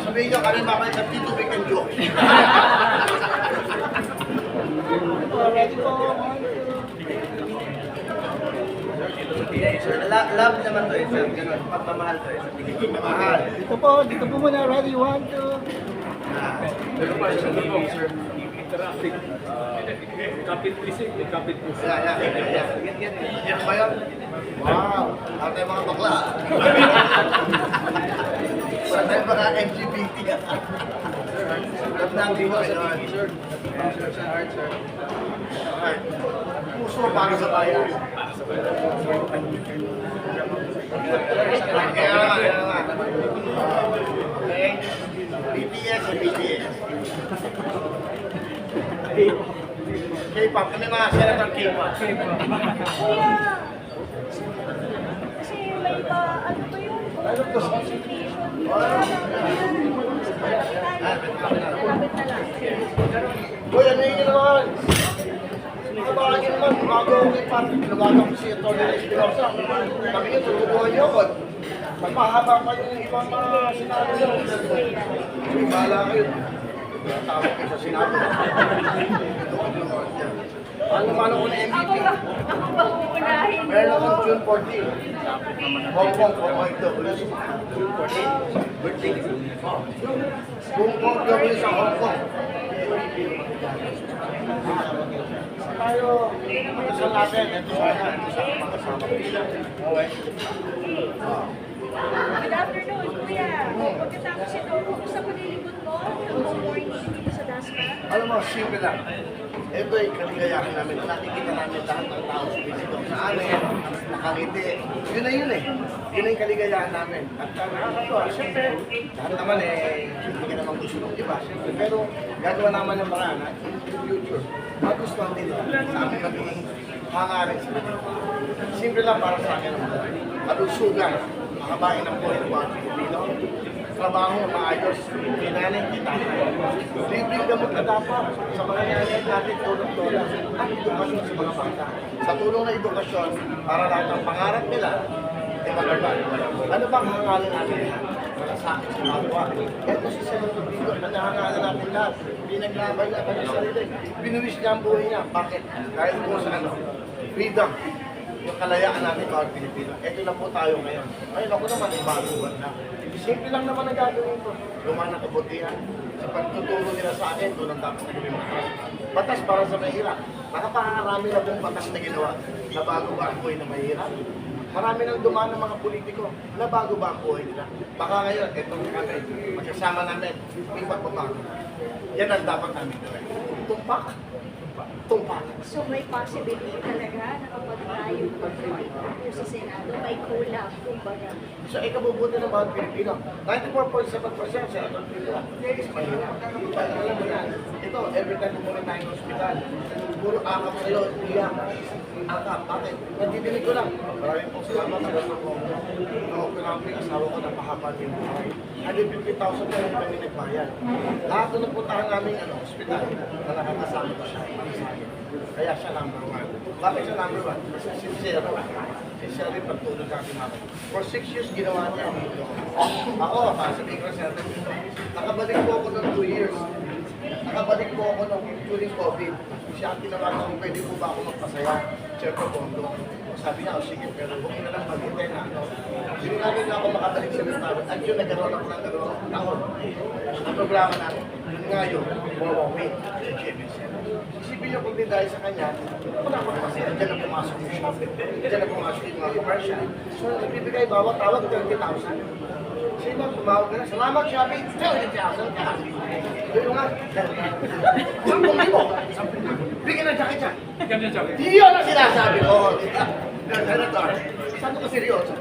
Sabihin nyo kami babalik sa Tito Big and Joke. Love naman to, sir. Ganun, pagmamahal to, sir. Pagmamahal. Dito po muna. Ready, 1, 2. Pero pa siya dito, sir, interactive. Kapit isip, kapit puso. Yan ba yun? Wow! At tayo mga bakla. At tayo mga LGBT. Love na ang diwa sa TV, sir. Sir, sa heart, sir. Heart. Puso para sa bayan. Kaya nga. Okay? BTS o BTS? K-pop. Kami mga senator K-pop. Kuya! Kasi may pa, ano ba yun? Concentration. Malapit na lang. Uy, ano yun naman? Kabahan nyo naman, bago ako kay Patrick, lumagang ko si Tony Espinosa. Sabi nyo, tutulungan nyo ako. Magpahaba pa yung ibang mga sinabi nyo. Uy, bahala kayo. Tawag ko sa sinabi. Paano ko na MVP? Ako ba uunahin mo? Meron akong June 14. Hong Kong, OFW. June 14. Birthday ni Hong Kong gawin sa Hong Kong. Tayo, mag-asal natin. Ito sa mga okay. Good afternoon, Kuya. Pagkatapos ito, kumusta paglilibot mo? Ang morning dito sa Dasma? Alam mo, simple lang. Ito ay kaligayahan namin. Nakikita namin lahat ng tao sa bisito. Sa amin, nakangiti. Yun na yun eh. Yun na yung kaligayahan namin. At nakakatuwa, siyempre, lahat naman hindi ka naman gusto ng iba. Siyempre, pero gagawa naman ng paraan na in the future, magustuhan din nila sa amin magiging hangarin sila. Simple lang para sa akin ang buhay. Kalusugan, makabain ang buhay ng mga Pilipino. Trabaho, maayos, kinanin, kita. Libreng gamot na dapat sa mga nanay natin, tulong-tulong at edukasyon sa mga bata. Sa tulong na edukasyon, para lahat ng pangarap nila, ay magabal. Ano bang hangalan natin lahat? Malasakit sa kapwa. Ito si Senator Vigo, nanahangalan natin lahat. Pinaglaban niya kanyang sarili. Binuwis niya ang buhay niya. Bakit? Dahil po sa ano? Freedom. Yung kalayaan natin bawat Pilipino. Ito na po tayo ngayon. Ngayon ako naman ay baguhan na. Simple lang naman ang gagawin ko. Lumaan ang kabutihan. Sa pagtuturo nila sa akin, doon ang dapat nagawin batas. Batas para sa mahirap. Nakapakarami na pong batas na ginawa na bago ba ang buhay na mahirap. Marami nang dumaan ng mga politiko na bago ba ang buhay nila. Baka ngayon, itong kami, magsasama namin, iba pa bago. Yan ang dapat namin gawin. Tumpak. Tumpak. So may possibility talaga na kapag tayo mag-fight sa Senado, may kulang, kumbaga. So, ikabubuti ng bawat Pilipino. 94.7% sa atong Pilipino. Yes, mahirap. Alam mo yan. Ito, every time pumunta tayo ng hospital, puro akap sa'yo, iyak. Akap, bakit? Nagdidinig ko lang. Maraming po salamat sa gusto ko. Ako pinapin, asawa ko na mahaba din buhay. 150,000 na rin kami nagbayad. Lahat na napuntahan namin hospital, na nakakasama ko siya. Kaya siya number 1. Bakit siya number 1? Kasi sincere ako. Sincere rin pagtulog sa aking mama. For 6 years, ginawa niya dito. Ako, sasabihin ko sa natin dito. Nakabalik po ako ng 2 years. Nakabalik po ako ng during COVID. Siya ang tinawagan ko, pwede po ba ako magpasaya? Siyempre, Bondo. Sabi niya, sige, pero huwag na lang maghintay na ano. Sinunagin na ako makabalik sa restaurant. At yun, nagkaroon ako ng taon. Ang programa namin. Ngayon, Huawei, sa GMSN. Isipin niyo kung di dahil sa kanya, wala ko naman siya. Diyan na pumasok yung shopping. Diyan na pumasok yung mga commercial. So, nagbibigay bawat tawag 30,000. Sino, tumawag ka na. Salamat, Shopee. 30,000 ka. Doon nga. 10,000. Bigyan ng jacket siya. Yun ang sinasabi ko. Senator, saan ko seryoso?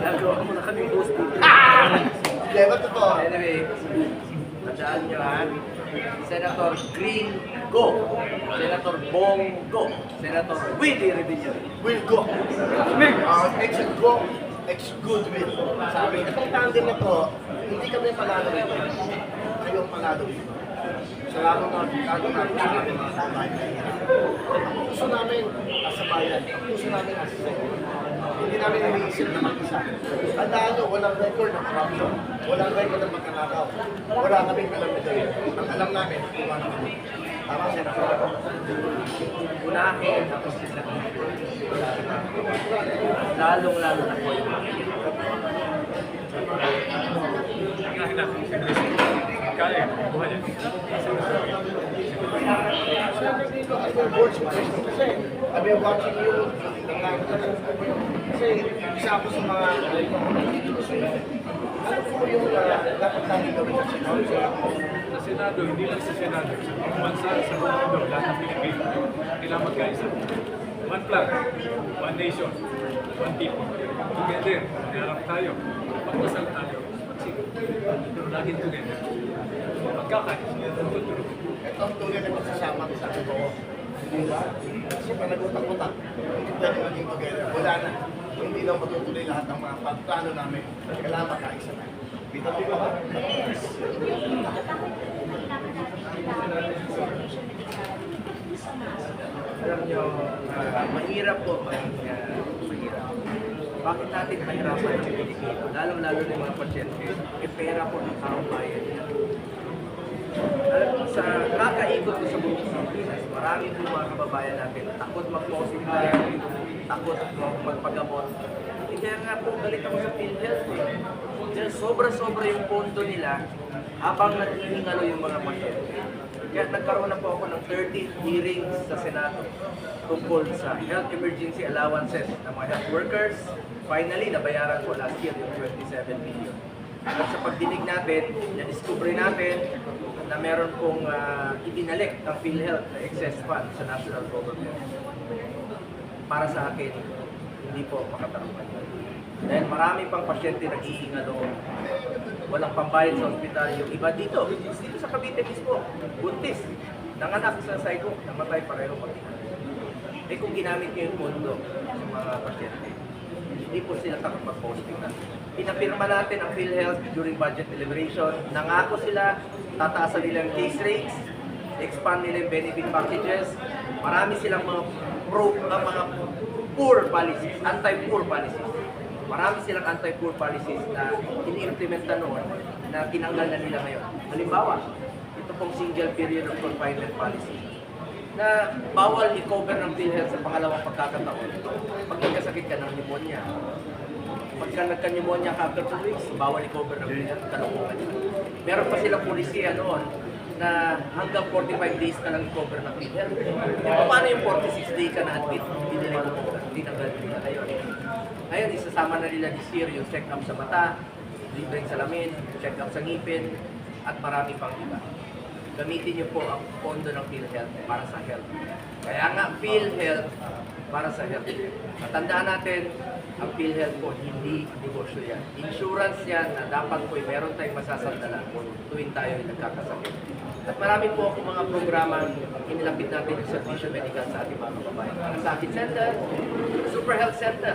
Nagawa mo na kami post dito. Hindi, ba't totoo? Anyway, tandaan nyo ha, Senator Green Go, Senator Bong Go, Senator Willie Revilla. Will go. Ex-good will. Sabi, itong tandem na to, hindi kami panalo rito. Kayong panalo rito. Salamat na, lalo na sa ating mga kabayan. puso namin as a bayan, ang puso namin as a city. Hindi namin iniisip na mag-isa. Tandaan nyo, walang record ng corruption, walang record ng magkanakaw, wala kaming alam na gawin. Ang alam namin, kumano kami. Tama siya na Unahin ang sila. Lalong-lalo na po yung mga Unahin natin si President. Kaya, buhay yan. Siyempre dito, as your board suggestion kasi, I've been watching you, kasi isa ako sa mga dito sa inyo. Ano po yung dapat natin gawin sa Senado? Sa Senado, hindi lang sa Senado, sa buong bansa, sa buong mundo, lahat ng Pilipino, kailangan magkaisa. One flag, one nation, one people. Together, magharap tayo, pagdasal tayo, magsigil. Pero laging together. Magkakaisa, tutulog. Ito ang tunay na magsasama sa totoo. Di ba? Kasi panagutak-utak, hindi pwede maging together. Wala na. Hindi lang matutuloy lahat ng mga pagplano namin. Kailangan magkaisa na. Dito po ba? Alam nyo, mahirap po mahirap. Bakit natin mahirapan yung Pilipino? Lalo-lalo na yung mga pasyente. Pera po ng taong bayan nila. Alam mo, sa kakaikot ko sa buong Pilipinas, marami po mga kababayan natin takot mag-hospital, takot magpagamot. Kaya nga po, galit ako sa PhilHealth. Dahil sobra-sobra yung pondo nila habang naghihingalo yung mga pasyente. Kaya nagkaroon na po ako ng 13 hearings sa Senado tungkol sa health emergency allowances ng mga health workers. Finally, nabayaran ko last year yung 27 million. At sa pagdinig natin, na-discover natin na meron pong ibinalik ng PhilHealth na excess fund sa national government. Para sa akin, hindi po makatarungan. Dahil marami pang pasyente naghihinga doon. Walang pambayad sa ospital. Yung iba dito sa Cavite mismo, buntis, nanganak sa sidewalk, namatay pareho mag-ina. Eh kung ginamit niyo yung pondo sa mga pasyente, hindi po sila takapag-posting na. Pinapirma natin ang PhilHealth during budget deliberation. Nangako sila, tataasan nila ang case rates, expand nila yung benefit packages. Marami silang mga mga poor policies, anti-poor policies. Marami silang anti-poor policies na ini-implementa noon na tinanggal na nila ngayon. Halimbawa, ito pong single period of confinement policy na bawal i-cover ng PhilHealth sa pangalawang pagkakataon. Pag nagkasakit ka ng pneumonia, pagka nagka-pneumonia ka after 2 weeks, bawal i-cover ng PhilHealth, kalungkuhan yun. Meron pa silang polisiya noon na hanggang 45 days ka lang i-cover ng PhilHealth. E paano yung 46 days ka na admit, hindi nila i-cover, hindi nanggal nila ngayon. Ngayon, isasama na nila this year yung check-up sa mata, libreng salamin, check-up sa ngipin, at marami pang iba. Gamitin niyo po ang pondo ng PhilHealth para sa health. Kaya nga, PhilHealth para sa health. At tandaan natin, ang PhilHealth po, hindi negosyo yan. Insurance yan na dapat po meron tayong masasandala tuwing tayo ay nagkakasakit. At marami po ako mga programa inilapit natin yung servisyo medical sa ating mga kababayan. Sakit Center, Super Health Center,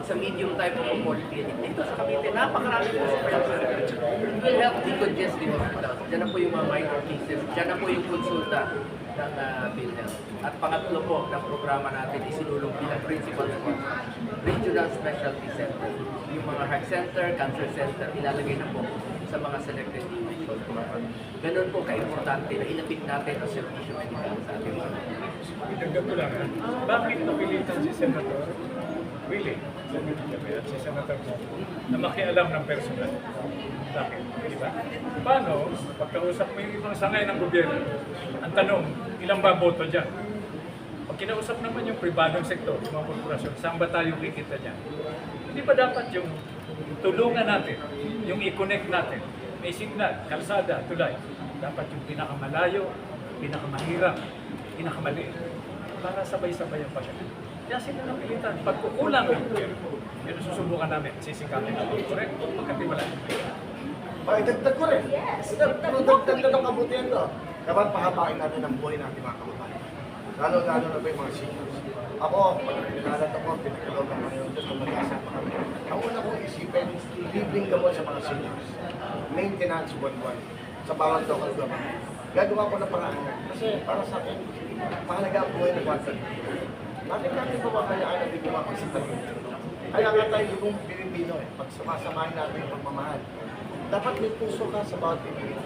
sa medium type of polyclinic. Dito sa Cavite, napakarami po Super Health Center. PhilHealth Decongestive Hospital. Diyan na po yung mga minor cases. Diyan na po yung konsulta ng PhilHealth. At pangatlo po ng programa natin isinulong bilang principal sponsor, Regional Specialty Center. Yung mga heart center, cancer center, ilalagay na po sa mga selected individual program. Ganun po ka-importante na ilapit natin ang servisyo medical sa ating mga. Idagdag ko lang, bakit napilitan si Senator Willie, at si Senator Mo, na makialam ng personal? Bakit? Diba? Paano, pagkausap mo yung ibang sangay ng gobyerno, ang tanong, ilang ba boto dyan? Pag kinausap naman yung pribadong sektor, yung mga korporasyon, saan ba tayo kikita dyan? Hindi ba dapat yung tulungan natin, yung i-connect natin, may signal, kalsada, tulay, dapat yung pinakamalayo, pinakamahirap, pinakamaliit, para sabay-sabay ang pasyon. Kaya sila napilitan. Pag kukulang ang gobyerno, yun ang susubukan namin, sisikapin natin. Correct? Pagkatiwala. Dagdag ko rin. Dagdag na ng kabutihan to. Dapat pahabain natin ang buhay natin mga kababayan. Lalo-lalo na ba yung mga seniors. Ako, pag pinagalat ako, pinagalaw ng mga yun, doon mag-asa pa kami. Ang una kong isipin, libreng gamot sa mga seniors. Maintenance buwan-buwan sa bawat local government. Gagawa ko na paraan. Kasi para sa akin, mahalaga ang buhay ng bansa. Bakit natin papabayaan na bigyan sa kanila? Kaya nga tayo yung Pilipino pag sumasamahin natin yung pagmamahal. Dapat may puso ka sa bawat Pilipino.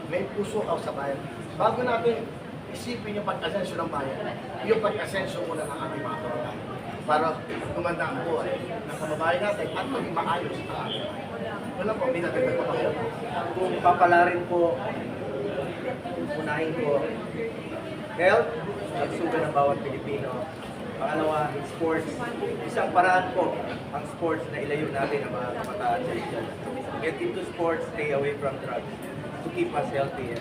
May puso ka sa bayan. Bago natin isipin yung pag-asenso ng bayan, yung pag-asenso muna ng ating mga kababayan. Para gumanda ang buhay ng kababayan natin at maging maayos ang ating bayan. Wala po, may natagdag pa kayo. Kung papalarin po, unahin ko, health, pagsuga ng bawat Pilipino. Pangalawa, sports. Isang paraan po ang sports na ilayo natin ang mga kabataan sa dyan. Get into sports, stay away from drugs to keep us healthy.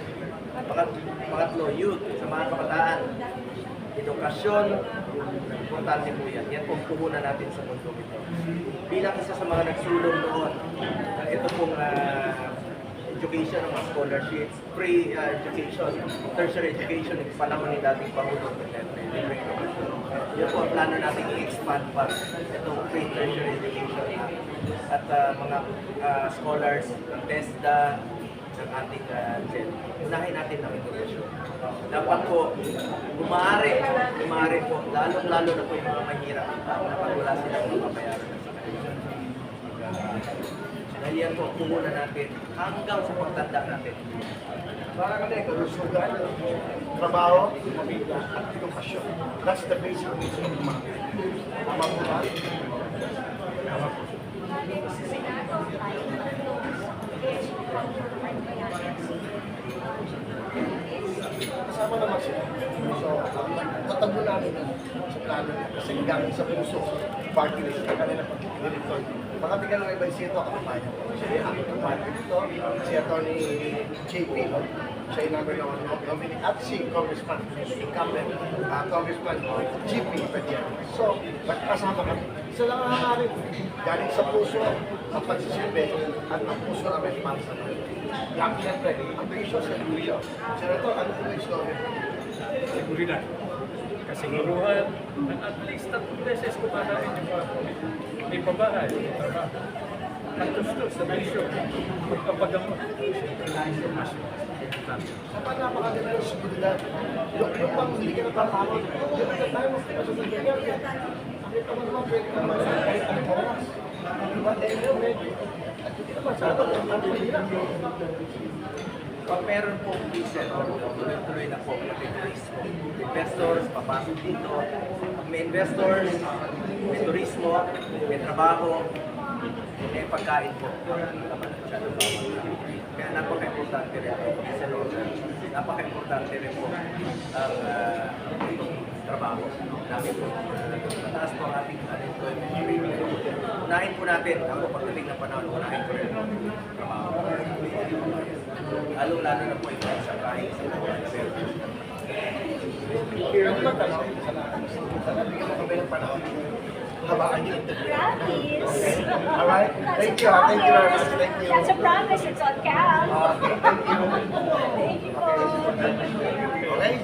Pangatlo, youth, sa mga kabataan. Edukasyon, importante po yan. Yan po puhunan natin sa mundo ito. Bilang isa sa mga nagsulong noon, ito pong education ng mga scholarships, free education, tertiary education, yung panahon ni dating Pangulong Duterte. Yan po ang plano natin i-expand pa itong free tertiary education at mga scholars ng TESDA, ng ating GED. Unahin natin ng edukasyon. Dapat po, umari po, lalong-lalo na po yung mga mahirap dapat wala silang mapapayaran sa kanila. Dahil yan po, puhunan natin hanggang sa pagtanda natin. Para kami, kalusugan, trabaho, pamilya, at edukasyon. That's the basic needs of man. Tama po ba? Tama po. Sa Senado, tayo Kasama naman sila. So, tatago namin yun sa plano niya. Kasi galing sa puso, party list, ang kanila pag-director. Mga bigyan ng iba yung ako tayo. Siya yung aking party dito, si Atty. JP, no? Siya yung number one nominee. At si Congressman, incumbent, Congressman GP Padilla. So, magkasama kami. Isa lang ang hangarin. Galing sa puso, ang pagsisilbi, at ang puso namin para sa mga. Yang siyempre, ang presyo sa Luyo. Senator, ano po yung slogan? Seguridad. Kasiguruhan na at least 3 beses kumakain yung mga may pabahay, may trabaho. At gusto sa bisyo, magpapagamot. Mas Sa napakaganda ng seguridad. Yung pang hindi ka natatakot. Yung tayo mas sa seguridad. Nakita mo naman, pwede ka naman sa kahit anong oras. Diba? Dahil yun, ready. At hindi naman sa ato, ang hirap. Pag meron po diesel, tuloy-tuloy na po pati turismo. Investors, papasok dito. Pag may investors, may turismo, may trabaho, may pagkain po. Kaya napaka-importante rin po sa looban. Napaka-importante rin po ang itong trabaho namin po. Mataas po ang ating unemployment rate. Unahin po natin, ako pagdating ng panahon, unahin ko rin ang trabaho. Lalo-lalo na po ito sa kahit sa mga service. Ano ba tayo? Sana bigyan mo kami ng panahon. Habaan niyo. Promise. Alright? Thank you. Thank you very much. Thank you. That's a promise. It's on cam. Thank you. Thank you po. Okay?